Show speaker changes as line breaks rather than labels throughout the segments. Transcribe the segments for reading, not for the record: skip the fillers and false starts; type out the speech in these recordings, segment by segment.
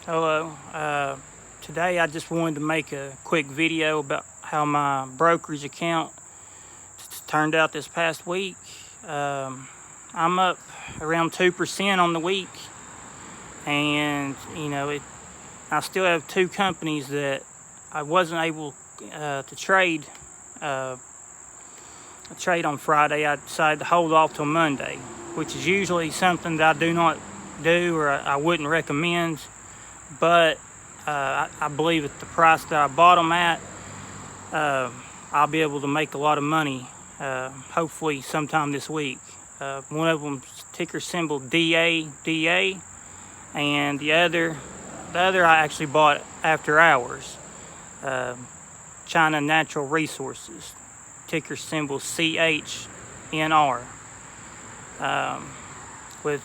Hello. Today I just wanted to make a quick video about how my brokerage account turned out this past week. I'm up around 2% on the week, and I still have two companies that I wasn't able to trade on Friday. I decided to hold off till Monday, which is usually something that I do not do, or I wouldn't recommend. But I believe at the price that I bought them at, I'll be able to make a lot of money, hopefully sometime this week. One of them ticker symbol DADA, and the other I actually bought after hours. China Natural Resources, ticker symbol CHNR. With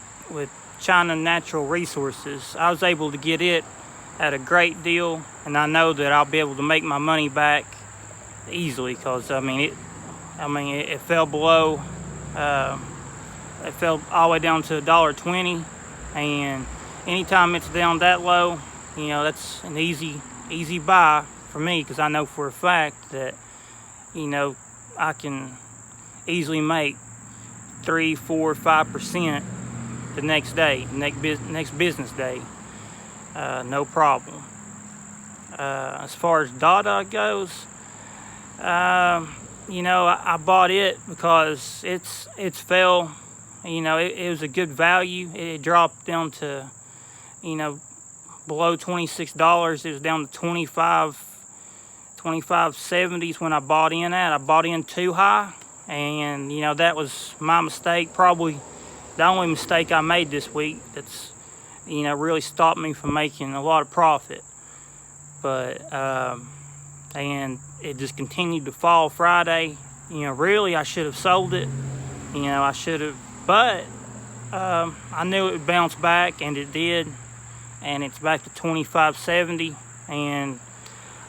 China Natural Resources, I was able to get it at a great deal, and I know that I'll be able to make my money back easily, because it fell below, it fell all the way down to $1.20, and anytime it's down that low, that's an easy buy for me, because I know for a fact that I can easily make 3, 4, 5% the next day, next business day, no problem. As far as DADA goes, I bought it because it's fell. It was a good value. It dropped down to below $26. It was down to 25.70s when I bought in at. I bought in too high, and that was my mistake. Probably the only mistake I made this week that's really stopped me from making a lot of profit. But and it just continued to fall Friday. Really I should have sold it. I should have, but I knew it would bounce back, and it did, and it's back to 25.70, and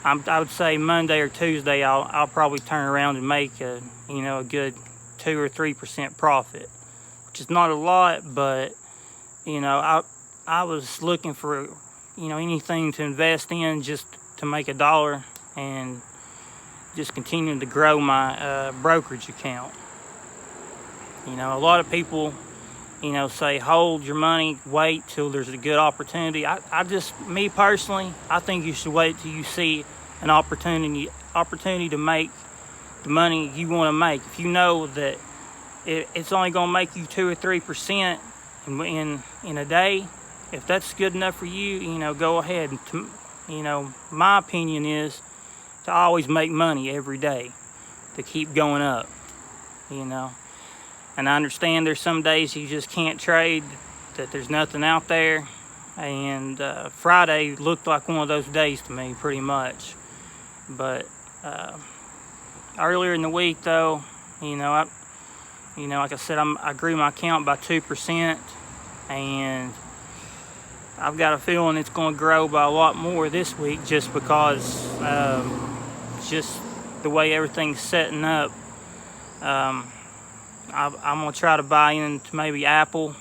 I would say Monday or Tuesday I'll probably turn around and make a good 2 or 3% profit, which is not a lot, but I was looking for anything to invest in, just to make a dollar, and just continuing to grow my brokerage account. A lot of people say hold your money, wait till there's a good opportunity. Me personally, I think you should wait till you see an opportunity to make the money you want to make. If you know that it's only going to make you 2 or 3% in a day, if that's good enough for you, go ahead. My opinion is to always make money every day, to keep going up, And I understand there's some days you just can't trade, that there's nothing out there. And Friday looked like one of those days to me, pretty much. But earlier in the week, though, like I said, I grew my account by 2%, and I've got a feeling it's going to grow by a lot more this week, just because just the way everything's setting up. I'm going to try to buy into maybe Apple.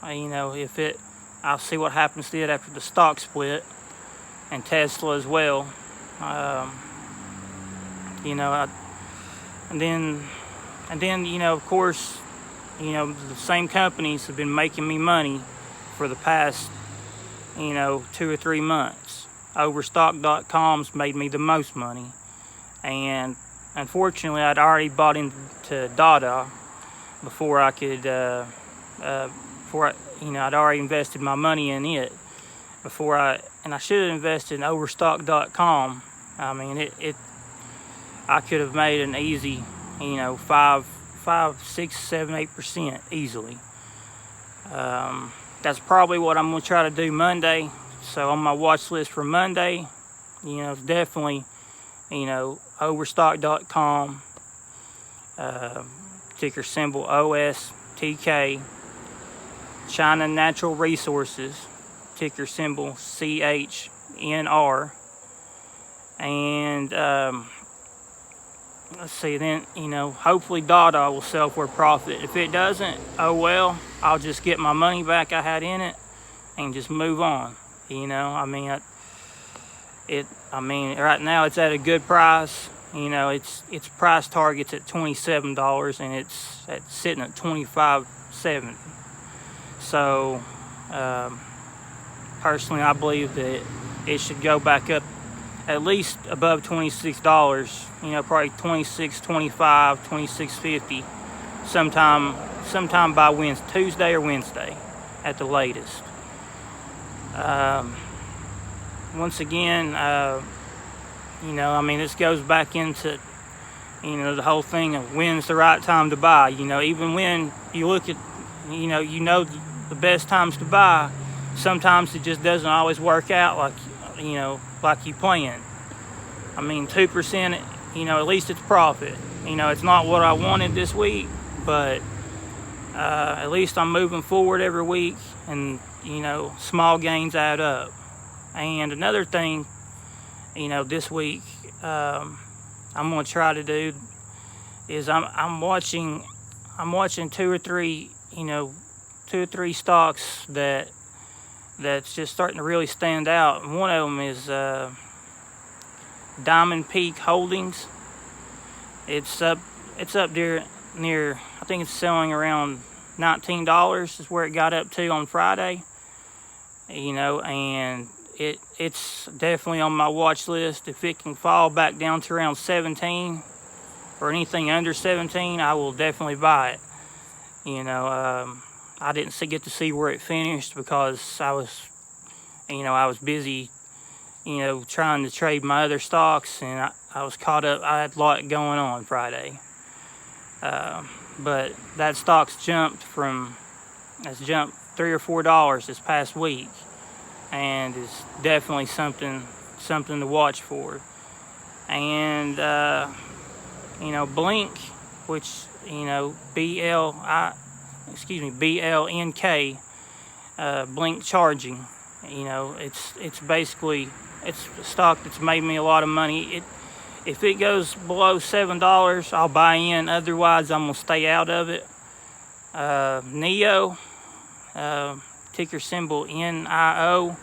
I'll see what happens to it after the stock split, and Tesla as well. And then of course, the same companies have been making me money for the past 2 or 3 months. Overstock.com's made me the most money, and unfortunately I'd already bought into DADA before I could I'd already invested my money in it I should have invested in Overstock.com. I could have made an easy 5, 6, 7, 8% easily. That's probably what I'm going to try to do Monday. So on my watch list for Monday, it's definitely, Overstock.com, ticker symbol OSTK, China Natural Resources, ticker symbol CHNR, and let's see, then hopefully DADA will sell for a profit. If it doesn't, oh well, I'll just get my money back I had in it and just move on. You know, I mean, right now it's at a good price. You know, its price target's at $27, and it's sitting at $25.70. So, personally, I believe that it should go back up at least above $26. You know, probably $26, $25, $26.50, sometime by Wednesday, Tuesday or Wednesday, at the latest. Once again, you know, I mean, this goes back into, you know, the whole thing of when's the right time to buy. You know, even when you look at, you know the best times to buy, sometimes it just doesn't always work out like you planned. I mean, 2%, you know, at least it's profit. You know, it's not what I wanted this week, but at least I'm moving forward every week, and, you know, small gains add up. And another thing, you know, this week I'm going to try to do is I'm watching 2 or 3 stocks that's just starting to really stand out. And one of them is Diamond Peak Holdings. It's up there near, I think it's selling around $19 is where it got up to on Friday. You know, and it's definitely on my watch list. If it can fall back down to around 17 or anything under 17, I will definitely buy it. You know, I didn't get to see where it finished because I was busy, you know, trying to trade my other stocks, and I was caught up. I had a lot going on Friday. But that stock's jumped $3 or $4 this past week, and it's definitely something to watch for. And you know, Blink, which, you know, BLNK, Blink Charging. You know, it's basically a stock that's made me a lot of money. If it goes below $7, I'll buy in. Otherwise, I'm gonna stay out of it. NEO, ticker symbol NIO,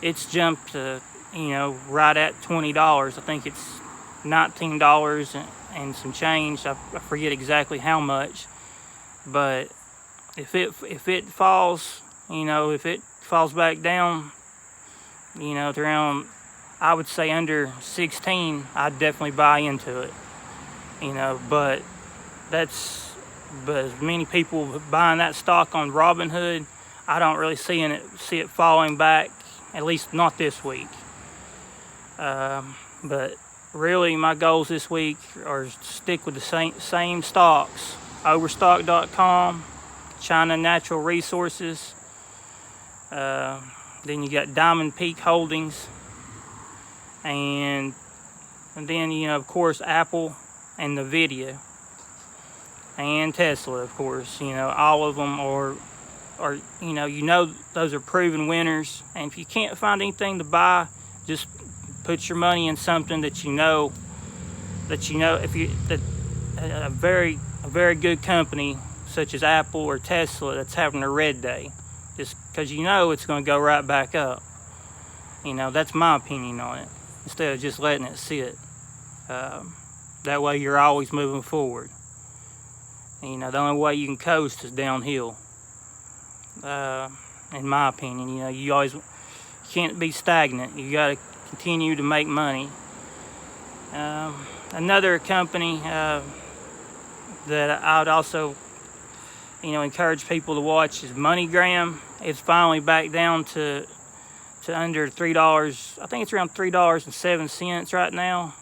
it's jumped to, you know, right at $20. I think it's $19 and some change. I forget exactly how much, but if it falls, you know, if it falls back down, you know, to around, I would say under 16, I'd definitely buy into it. You know, but as many people buying that stock on Robinhood, I don't really see it falling back, at least not this week. But really, my goals this week are to stick with the same stocks: Overstock.com, China Natural Resources. Then you got Diamond Peak Holdings, and then, you know, of course, Apple and NVDA and Tesla, of course. You know, all of them are you know those are proven winners. And if you can't find anything to buy, just put your money in something that you know a very good company such as Apple or Tesla that's having a red day, just because you know it's going to go right back up. You know, that's my opinion on it, instead of just letting it sit. That way you're always moving forward. You know, the only way you can coast is downhill, in my opinion. You know, you can't be stagnant. You got to continue to make money. Another company that I would also, you know, encourage people to watch is MoneyGram. It's finally back down to under $3. I think it's around $3.07 right now.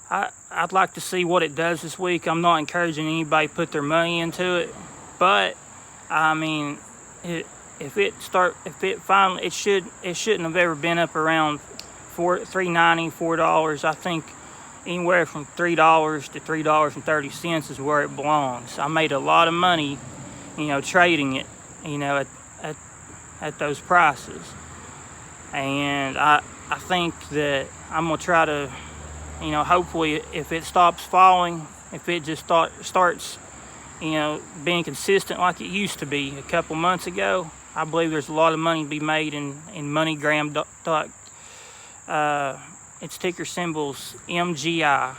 I'd like to see what it does this week. I'm not encouraging anybody to put their money into it, but I mean, it shouldn't have ever been up around $3.90, $4. I think anywhere from $3 to $3.30 is where it belongs. I made a lot of money, you know, trading it, you know, at those prices. And I think that I'm gonna try to, you know, hopefully, if it stops falling, if it just starts, you know, being consistent like it used to be a couple months ago, I believe there's a lot of money to be made in MoneyGram. Its ticker symbol's MGI.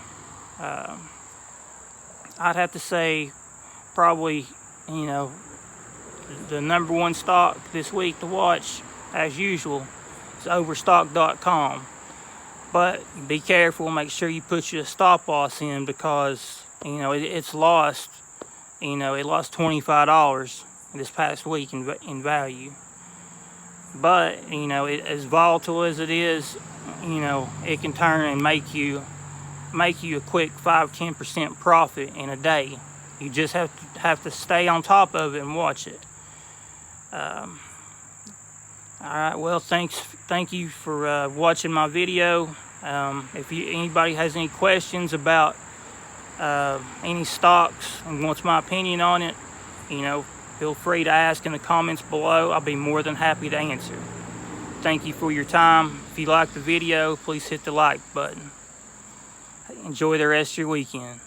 I'd have to say probably, the number one stock this week to watch, as usual, is Overstock.com. But be careful, make sure you put your stop loss in, because, it's lost, it lost $25 this past week in value. But, as volatile as it is, it can turn and make you a quick 5-10% profit in a day. You just have to stay on top of it and watch it. All right, well, thank you for watching my video. If anybody has any questions about any stocks and wants my opinion on it, feel free to ask in the comments below. I'll be more than happy to answer. Thank you for your time. If you like the video, please hit the like button. Enjoy the rest of your weekend.